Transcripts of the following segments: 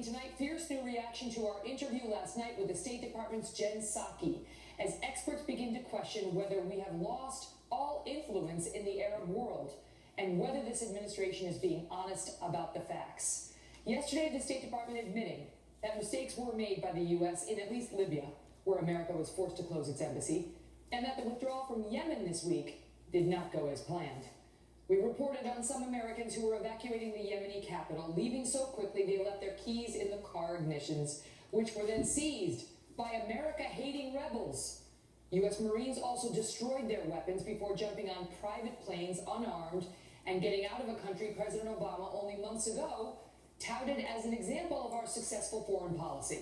breaking tonight, fierce new reaction to our interview last night with the State Department's Jen Psaki, as experts begin to question whether we have lost all influence in the Arab world and whether this administration is being honest about the facts. Yesterday, the State Department admitting that mistakes were made by the U.S. in at least Libya, where America was forced to close its embassy, and that the withdrawal from Yemen this week did not go as planned. We reported on some Americans who were evacuating the Yemeni capital, leaving so quickly they left their keys in the car ignitions, which were then seized by America-hating rebels. U.S. Marines also destroyed their weapons before jumping on private planes unarmed and getting out of a country President Obama only months ago touted as an example of our successful foreign policy.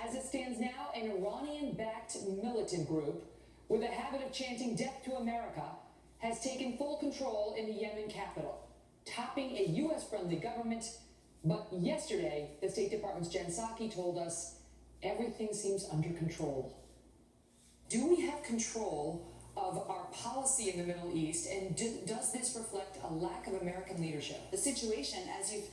As it stands now, an Iranian-backed militant group with a habit of chanting "Death to America" has taken full control in the Yemen capital, topping a U.S.-friendly government. But yesterday, the State Department's Jen Psaki told us everything seems under control. Do we have control of our policy in the Middle East, and does this reflect a lack of American leadership? The situation, as you've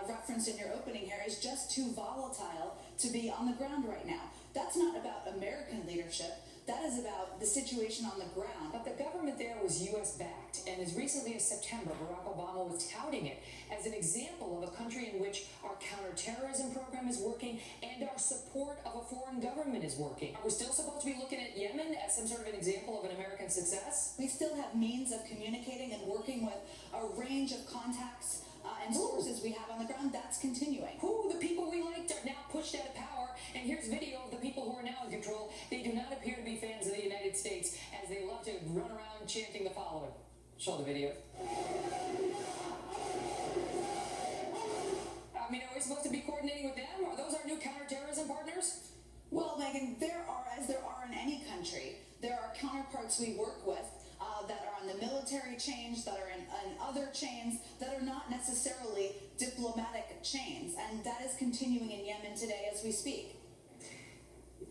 referenced in your opening here, is just too volatile to be on the ground right now. That's not about American leadership. That is about the situation on the ground. But the government there was U.S.-backed, and as recently as September, Barack Obama was touting it as an example of a country in which our counterterrorism program is working and our support of a foreign government is working. Are we still supposed to be looking at Yemen as some sort of an example of an American success? We still have means of communicating and working with a range of contacts and sources we have on the ground. That's continuing. Who, the people we liked, are now pushed out of power, and here's video of the people who are now in control. They do not appear to be fans of the United States, as they love to run around chanting the following. Show the video. I mean, are we supposed to be coordinating with them? Are those our new counterterrorism partners? Well, Megan, there are, as there are in any country, there are counterparts we work with that are on the military chains, that are in other chains, that are not necessarily diplomatic chains. And that is continuing in Yemen today as we speak.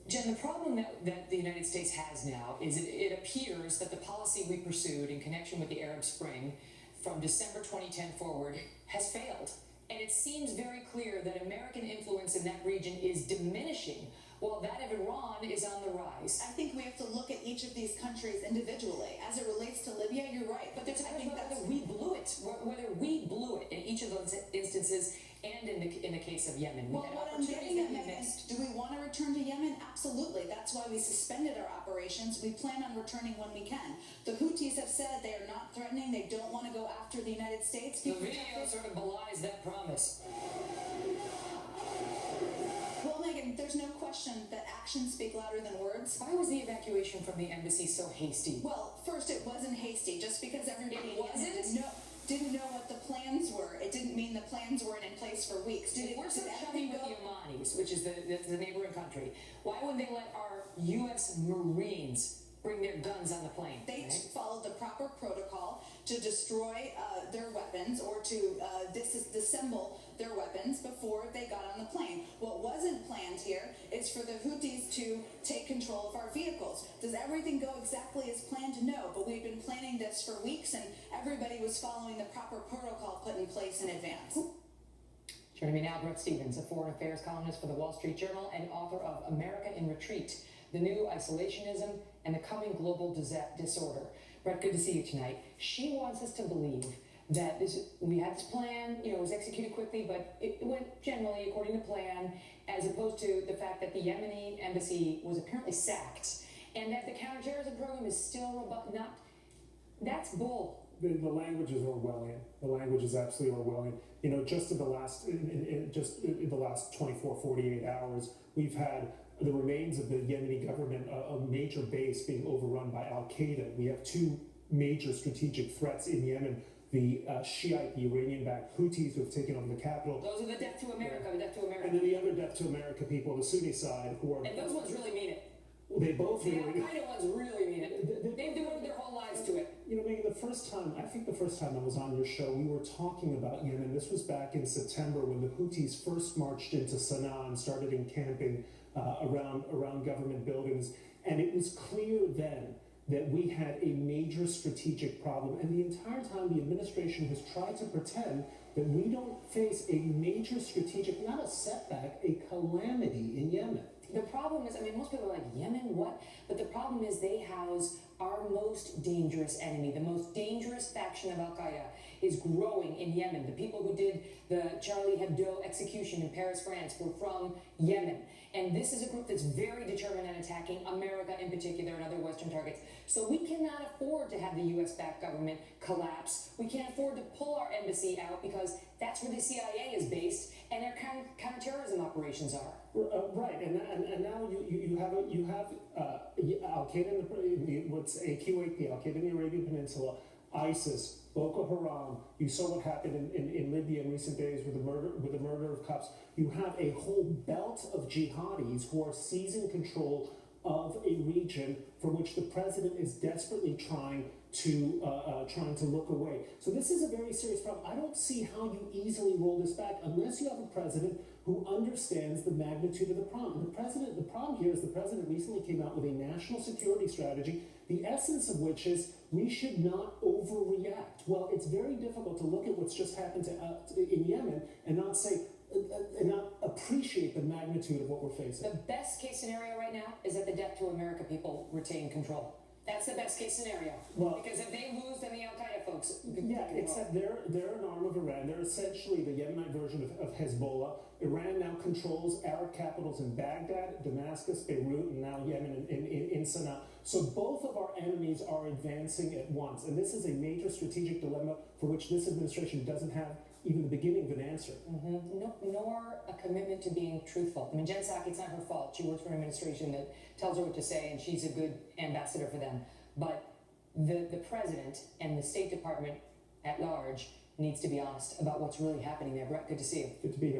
Jen, the problem that the United States has now is it appears that the policy we pursued in connection with the Arab Spring from December 2010 forward has failed. And it seems very clear that American influence in that region is diminishing, while that of Iran is on the rise. I think we have to look at each of these countries individually. As it relates to Libya, you're right. But there's whether we blew it, in each of those instances, and in the case of Yemen. Well, what I'm getting at, Megan, do we want to return to Yemen? Absolutely. That's why we suspended our operations. We plan on returning when we can. The Houthis have said they are not threatening. They don't want to go after the United States. The video sort of belies that promise. Well, Megan, there's no question that actions speak louder than words. Why was the evacuation from the embassy so hasty? Well, first, it wasn't hasty. Just because everybody didn't know what the plans were, it didn't mean the plans weren't in place for weeks. We're so chummy with the Omanis, which is the neighboring country. Why wouldn't they let our U.S. Marines bring their guns on the plane? They followed the proper protocol to destroy their weapons or to disassemble their weapons before they got on the plane. What wasn't planned here is for the Houthis to take control of our vehicles. Does everything go exactly as planned? No, but we've been planning this for weeks, and everybody was following the proper protocol put in place in advance. Joining me now, Brett Stevens, a foreign affairs columnist for the Wall Street Journal and author of America in Retreat, The New Isolationism and the Coming Global Disorder. Brett, good to see you tonight. She wants us to believe that we had this plan, it was executed quickly, but it went generally according to plan, as opposed to the fact that the Yemeni embassy was apparently sacked, and that the counterterrorism program is still not. That's bull. The language is Orwellian. The language is absolutely Orwellian. Just in the last 24, 48 hours, we've had the remains of the Yemeni government, a major base being overrun by Al-Qaeda. We have two major strategic threats in Yemen. The Shiite, the Iranian-backed Houthis who have taken over the capital. Those are the Death to America, Death to America. And then the other Death to America people, the Sunni side, who are... And those ones really mean it. They both really... The Al-Qaeda ones really mean it. They've devoted their whole lives to it. Megan, the first time I was on your show, we were talking about Yemen. This was back in September when the Houthis first marched into Sana'a and started encamping around government buildings. And it was clear then that we had a major strategic problem, and the entire time the administration has tried to pretend that we don't face a major strategic, not a setback, a calamity in Yemen. The problem is, I mean, most people are like, Yemen, what? But the problem is they house our most dangerous enemy. The most dangerous faction of Al-Qaeda is growing in Yemen. The people who did the Charlie Hebdo execution in Paris, France, were from Yemen. And this is a group that's very determined on attacking America in particular and other Western targets. So we cannot afford to have the U.S.-backed government collapse. We can't afford to pull our embassy out because that's where the CIA is based and their counterterrorism operations are. Right, and now you have Al Qaeda in what's Kuwait, the Al Qaeda in the Arabian Peninsula, ISIS, Boko Haram. You saw what happened in Libya in recent days with the murder of cops. You have a whole belt of jihadis who are seizing control of a region from which the president is desperately trying to look away. So this is a very serious problem. I don't see how you easily roll this back unless you have a president who understands the magnitude of the problem. The problem here is the president recently came out with a national security strategy, the essence of which is we should not overreact. Well, it's very difficult to look at what's just happened in Yemen and not say, and not appreciate the magnitude of what we're facing. The best case scenario right now is that the Death to America people retain control. That's the best case scenario. Well, because if they lose, then the Al-Qaeda folks... Yeah, except they're an arm of Iran. They're essentially the Yemenite version of Hezbollah. Iran now controls Arab capitals in Baghdad, Damascus, Beirut, and now Yemen in Sana'a. So both of our enemies are advancing at once. And this is a major strategic dilemma for which this administration doesn't have even the beginning of an answer. Nor a commitment to being truthful. I mean, Jen Psaki, it's not her fault. She works for an administration that tells her what to say, and she's a good ambassador for them. But the president and the State Department at large needs to be honest about what's really happening there. Brett, good to see you. Good to be here.